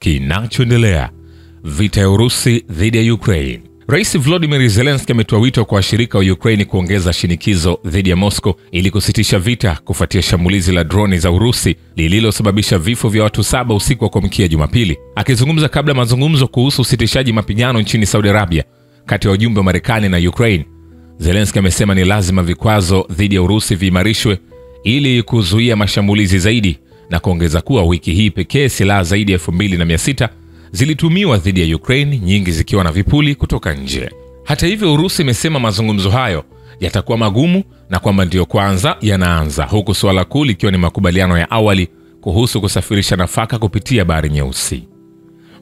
Kinachoendelea: vita ya Urusi dhidi ya Ukraine. Rais Volodymyr Zelensky ametoa wito kwa washirika wa Ukraine kuongeza shinikizo dhidi ya Moscow ili kusitisha vita kufuatia shambulizi la droni za Urusi lililosababisha vifo vya watu 7 usiku wa kuamkia Jumapili. Akizungumza kabla mazungumzo kuhusu usitishaji mapigano nchini Saudi Arabia kati ya wajumbe wa Marekani na Ukraine, Zelensky amesema ni lazima vikwazo dhidi ya Urusi viimarishwe ili kuzuia mashambulizi zaidi, na kuongeza kuwa wiki hii pekee silaha zaidi ya 2600 zilitumiwa dhidi ya Ukraine, nyingi zikiwa na vipuli kutoka nje. Hata hivyo, Urusi imesema mazungumzo hayo yatakuwa magumu na kwamba ndio kwanza yanaanza, huku suala kuu likiwa ni makubaliano ya awali kuhusu kusafirisha nafaka kupitia Bahari Nyeusi.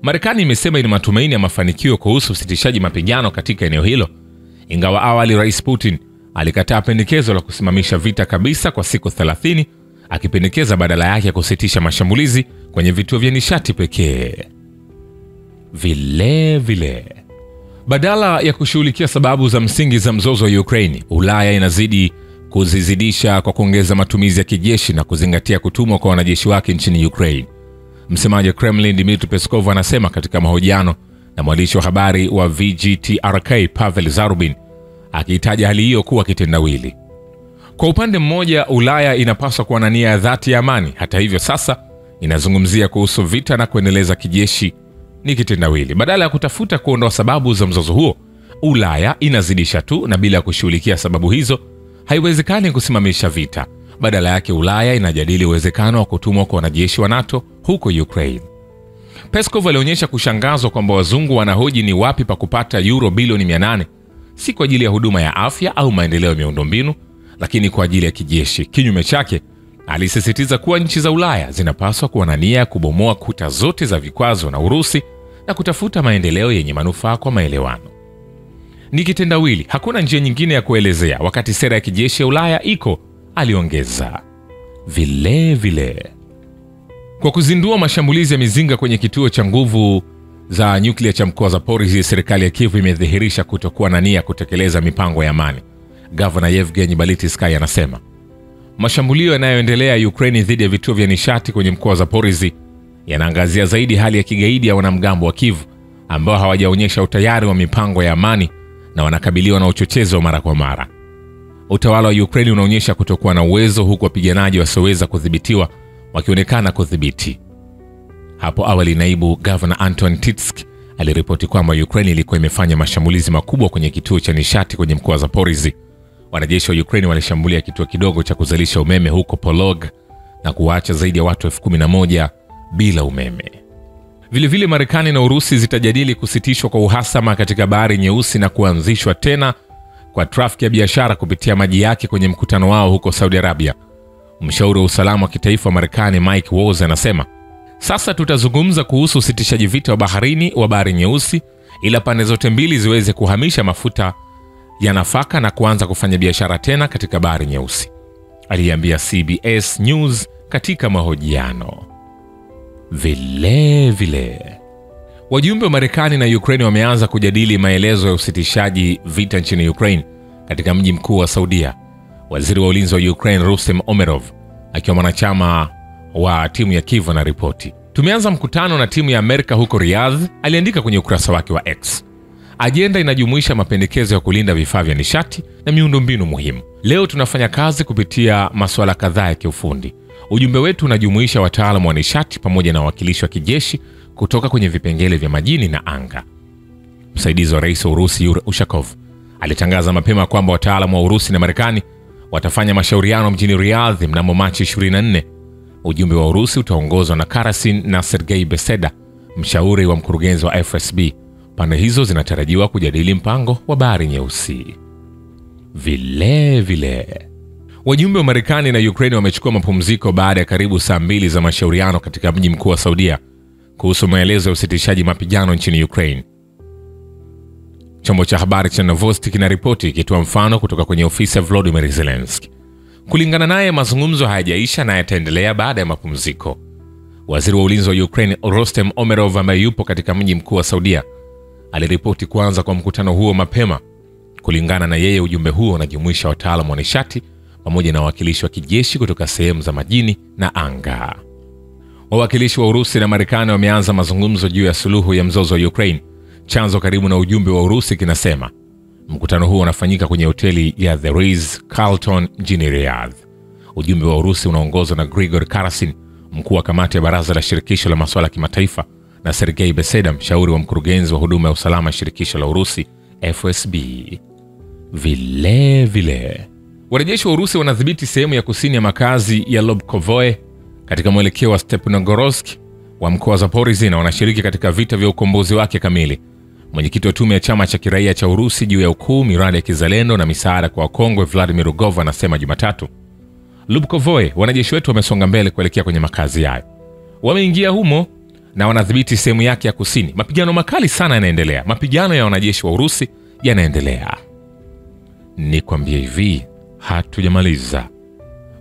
Marekani imesema ina matumaini ya mafanikio kuhusu usitishaji mapigano katika eneo hilo, ingawa awali Rais Putin alikataa pendekezo la kusimamisha vita kabisa kwa siku 30, akipendekeza badala yake kusitisha mashambulizi kwenye vituo vya nishati pekee. Vile badala ya kushughulikia sababu za msingi za mzozo wa Ukraine, Ulaya inazidi kuzizidisha kwa kuongeza matumizi ya kijeshi na kuzingatia kutumwa kwa wanajeshi wake nchini Ukraine. Msemaji wa Kremlin Dmitry Peskov anasema katika mahojiano na mwandishi wa habari wa VGTRK Pavel Zarubin, akihitaja hali hiyo kuwa kitendawili. Kwa upande mmoja, Ulaya inapaswa kuwa na nia ya dhati ya amani. Hata hivyo, sasa inazungumzia kuhusu vita na kuendeleza kijeshi ni kitendawili. Badala ya kutafuta kuondoa sababu za mzozo huo, Ulaya inazidisha tu, na bila kushughulikia sababu hizo haiwezekani kusimamisha vita. Badala yake, Ulaya inajadili uwezekano wa kutumwa kwa wanajeshi wa NATO huko Ukraine. Peskov alionyesha kushangazwa kwamba wazungu wanahoji ni wapi pa kupata euro bilioni 800, si kwa ajili ya huduma ya afya au maendeleo ya miundombinu, lakini kwa ajili ya kijeshi. Kinyume chake, alisisitiza kuwa nchi za Ulaya zinapaswa kuwa na nia ya kubomoa kuta zote za vikwazo na Urusi na kutafuta maendeleo yenye manufaa kwa maelewano. Ni kitendawili, hakuna njia nyingine ya kuelezea wakati sera ya kijeshi ya Ulaya iko, aliongeza. Vile kwa kuzindua mashambulizi ya mizinga kwenye kituo cha nguvu za nyuklia cha mkoa wa Zaporizhzhia, serikali ya Kiev imedhihirisha kutokuwa na nia kutekeleza mipango ya amani. Gavana Yevgeny Balitsky anasema mashambulio yanayoendelea Ukraine dhidi ya vituo vya nishati kwenye mkoa wa Zaporizhzhia yanaangazia zaidi hali ya kigaidi ya wanamgambo wa Kiev ambao hawajaonyesha utayari wa mipango ya amani na wanakabiliwa na uchochezi wa mara kwa mara. Utawala wa Ukraine unaonyesha kutokuwa na uwezo, huku wapiganaji wasioweza kudhibitiwa wakionekana kudhibiti. Hapo awali, naibu gavana Anton Titsk aliripoti kwamba Ukraine ilikuwa imefanya mashambulizi makubwa kwenye kituo cha nishati kwenye mkoa wa Zaporizhzhia. Wanajeshi wa Ukraine walishambulia kituo kidogo cha kuzalisha umeme huko Polog na kuwaacha zaidi ya watu 11,000 bila umeme. Vilevile, Marekani na Urusi zitajadili kusitishwa kwa uhasama katika Bahari Nyeusi na kuanzishwa tena kwa trafiki ya biashara kupitia maji yake kwenye mkutano wao huko Saudi Arabia. Mshauri wa usalama wa kitaifa wa Marekani Mike Waltz anasema, sasa tutazungumza kuhusu usitishaji vita wa baharini wa Bahari Nyeusi, ila pande zote mbili ziweze kuhamisha mafuta ya nafaka na kuanza kufanya biashara tena katika Bahari Nyeusi, aliambia CBS News katika mahojiano. Vile wajumbe wa Marekani na Ukraine wameanza kujadili maelezo ya usitishaji vita nchini Ukraine katika mji mkuu wa Saudia. Waziri wa ulinzi wa Ukraine Rustem Umerov, akiwa mwanachama wa timu ya Kiev, na ripoti, tumeanza mkutano na timu ya Amerika huko Riyadh, aliandika kwenye ukurasa wake wa X. Ajenda inajumuisha mapendekezo ya kulinda vifaa vya nishati na miundombinu muhimu. Leo tunafanya kazi kupitia masuala kadhaa ya kiufundi. Ujumbe wetu unajumuisha wataalamu wa nishati pamoja na wawakilishi wa kijeshi kutoka kwenye vipengele vya majini na anga. Msaidizi wa rais wa Urusi Yuri Ushakov alitangaza mapema kwamba wataalamu wa Urusi na Marekani watafanya mashauriano mjini Riyadh mnamo Machi 24. Ujumbe wa Urusi utaongozwa na Karasin na Sergei Beseda, mshauri wa mkurugenzi wa FSB. Pande hizo zinatarajiwa kujadili mpango wa Bahari Nyeusi. Vile wajumbe wa Marekani na Ukraine wamechukua mapumziko baada ya karibu saa 2 za mashauriano katika mji mkuu wa Saudia kuhusu maelezo ya usitishaji mapigano nchini Ukraine. Chombo cha habari cha Novosti kinaripoti ikitoa mfano kutoka kwenye ofisi ya Volodymyr Zelensky. Kulingana naye, mazungumzo hayajaisha na yataendelea baada ya mapumziko. Waziri wa ulinzi wa Ukraine Rustem Umerov, ambaye yupo katika mji mkuu wa Saudia, aliripoti kuanza kwa mkutano huo mapema. Kulingana na yeye, ujumbe huo unajumuisha wataalamu wa nishati pamoja na wawakilishi wa kijeshi kutoka sehemu za majini na anga. Wawakilishi wa Urusi na Marekani wameanza mazungumzo juu ya suluhu ya mzozo wa Ukraine. Chanzo karibu na ujumbe wa Urusi kinasema mkutano huo unafanyika kwenye hoteli ya The Ritz-Carlton mjini Riyadh. Ujumbe wa Urusi unaongozwa na Grigor Karasin, mkuu wa kamati ya baraza la shirikisho la masuala ya kimataifa, na Sergei Beseda, mshauri wa mkurugenzi wa huduma ya usalama shirikisho la Urusi FSB. Vile wanajeshi wa Urusi wanadhibiti sehemu ya kusini ya makazi ya Lobkovoe katika mwelekeo wa Stepnogorsk wa mkoa wa Zaporizhzhia na wanashiriki katika vita vya ukombozi wake kamili. Mwenyekiti wa tume ya chama cha kiraia cha Urusi juu ya ukuu, miradi ya kizalendo na misaada kwa wakongwe, Vladimir Rugov, anasema Jumatatu, Lobkovoe, wanajeshi wetu wamesonga mbele kuelekea kwenye makazi yao. Wameingia humo na wanadhibiti sehemu yake ya kusini. Mapigano makali sana yanaendelea. Mapigano ya wanajeshi wa Urusi yanaendelea. Nikwambie hivi, hatujamaliza.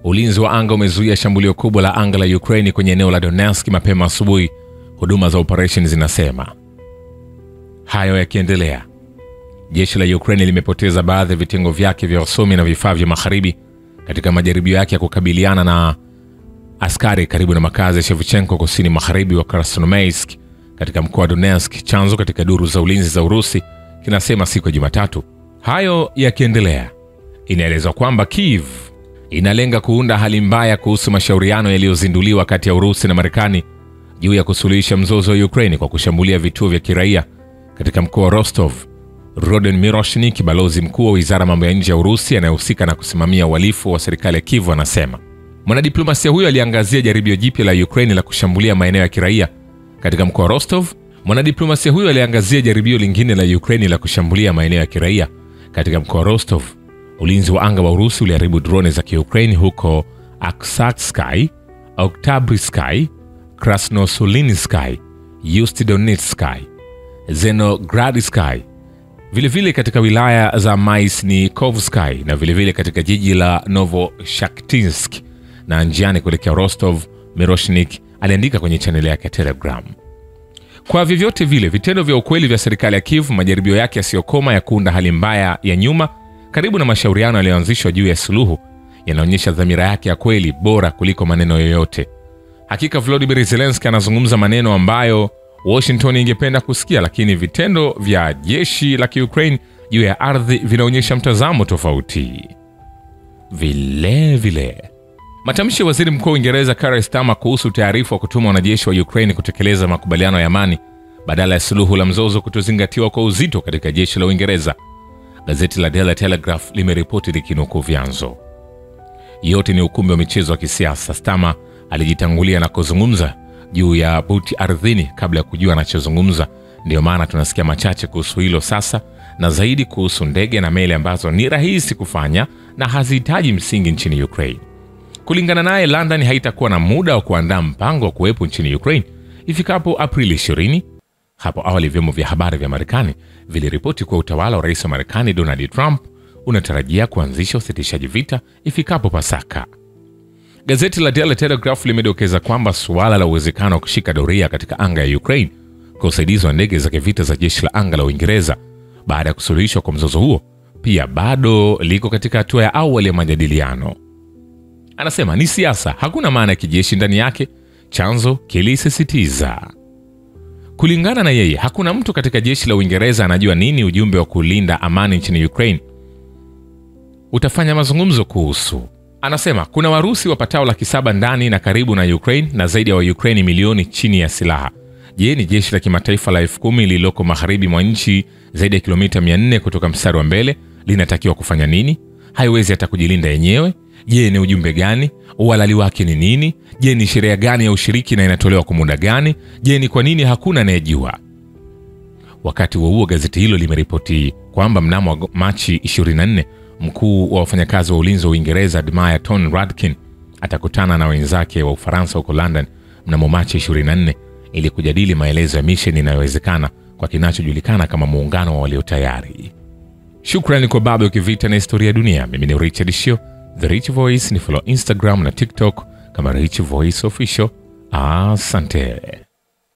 Ulinzi wa anga umezuia shambulio kubwa la anga la Ukraine kwenye eneo la Donetsk mapema asubuhi, huduma za operation zinasema. Hayo yakiendelea, jeshi la Ukraine limepoteza baadhi ya vitengo vyake vya wasomi na vifaa vya magharibi katika majaribio yake ya kukabiliana na askari karibu na makazi ya Shevchenko kusini magharibi wa Krasnoyarsk katika mkoa wa Donetsk. Chanzo katika duru za ulinzi za Urusi kinasema siku ya Jumatatu. Hayo yakiendelea, inaelezwa kwamba Kiev inalenga kuunda hali mbaya kuhusu mashauriano yaliyozinduliwa kati ya Urusi na Marekani juu ya kusuluhisha mzozo wa Ukraine kwa kushambulia vituo vya kiraia katika mkoa wa Rostov. Roden Miroshnik, balozi mkuu wa wizara mambo ya nje ya Urusi anayehusika na kusimamia uhalifu wa serikali ya Kiev, anasema mwanadiplomasia huyo aliangazia jaribio jipya la Ukraine la kushambulia maeneo ya kiraia katika mkoa wa Rostov. Mwanadiplomasia huyo aliangazia jaribio lingine la Ukraine la kushambulia maeneo ya kiraia katika mkoa wa Rostov. Ulinzi wa anga wa Urusi uliharibu drone za Ukraine huko Aksakskaya, Oktyabrskaya, Krasnosulinskaya, Ustidonetskaya, Zenogradskaya, vilevile katika wilaya za Maisnikovskaya na vilevile katika jiji la Novoshakhtinsk na njiani kuelekea Rostov. Miroshnik aliandika kwenye chaneli yake ya Telegram. Kwa vyovyote vile, vitendo vya ukweli vya serikali ya Kiev, majaribio yake yasiyokoma ya kuunda hali mbaya ya nyuma karibu na mashauriano yaliyoanzishwa juu ya suluhu, yanaonyesha dhamira yake ya kweli bora kuliko maneno yoyote. Hakika Volodymyr Zelensky anazungumza maneno ambayo Washington ingependa kusikia, lakini vitendo vya jeshi la Ukraine juu ya ardhi vinaonyesha mtazamo tofauti. Vile matamshi ya waziri mkuu wa Uingereza Keir Starmer kuhusu taarifa wa kutuma wanajeshi wa Ukraine kutekeleza makubaliano ya amani badala ya suluhu la mzozo kutozingatiwa kwa uzito katika jeshi la Uingereza. Gazeti la Daily Telegraph limeripoti likinukuu vyanzo. Yote ni ukumbi wa michezo wa kisiasa. Starmer alijitangulia na kuzungumza juu ya buti ardhini kabla ya kujua anachozungumza. Ndio maana tunasikia machache kuhusu hilo sasa, na zaidi kuhusu ndege na meli ambazo ni rahisi kufanya na hazihitaji msingi nchini Ukraine. Kulingana naye, London haitakuwa na muda wa kuandaa mpango wa kuwepo nchini Ukraine ifikapo Aprili 20. Hapo awali vyombo vya habari vya Marekani viliripoti kuwa utawala wa rais wa Marekani Donald Trump unatarajia kuanzisha usitishaji vita ifikapo Pasaka. Gazeti la Daily Telegraph limedokeza kwamba suala la uwezekano wa kushika doria katika anga ya Ukraine kwa usaidizi wa ndege za kivita za jeshi la anga la Uingereza baada ya kusuluhishwa kwa mzozo huo pia bado liko katika hatua ya awali ya majadiliano. Anasema ni siasa, hakuna maana ya kijeshi ndani yake, chanzo kilisisitiza. Kulingana na yeye, hakuna mtu katika jeshi la Uingereza anajua nini ujumbe wa kulinda amani nchini Ukraine utafanya mazungumzo kuhusu. Anasema kuna Warusi wapatao 700,000 ndani na karibu na Ukraine na zaidi ya Wa-Ukraine milioni chini ya silaha. Je, ni jeshi la kimataifa la 10,000 lililoko magharibi mwa nchi zaidi ya kilomita 400 kutoka mstari wa mbele linatakiwa kufanya nini? Haiwezi hata kujilinda yenyewe. Je, ni ujumbe gani? Uhalali wake ni nini? Je, ni sheria gani ya ushiriki na inatolewa kwa muda gani? Je, ni kwa nini hakuna anayejua? Wakati huo gazeti hilo limeripoti kwamba mnamo Machi 24 mkuu wa wafanyakazi wa ulinzi wa Uingereza Admiral Tony Radkin atakutana na wenzake wa Ufaransa huko London mnamo Machi 24 ili kujadili maelezo ya misheni inayowezekana kwa kinachojulikana kama muungano wa walio tayari. Shukrani kwa Babu Kivita na Historia ya Dunia. Mimi ni Richard Shio, The Rich Voice. Ni follow Instagram na TikTok kama Rich Voice Official. Asante.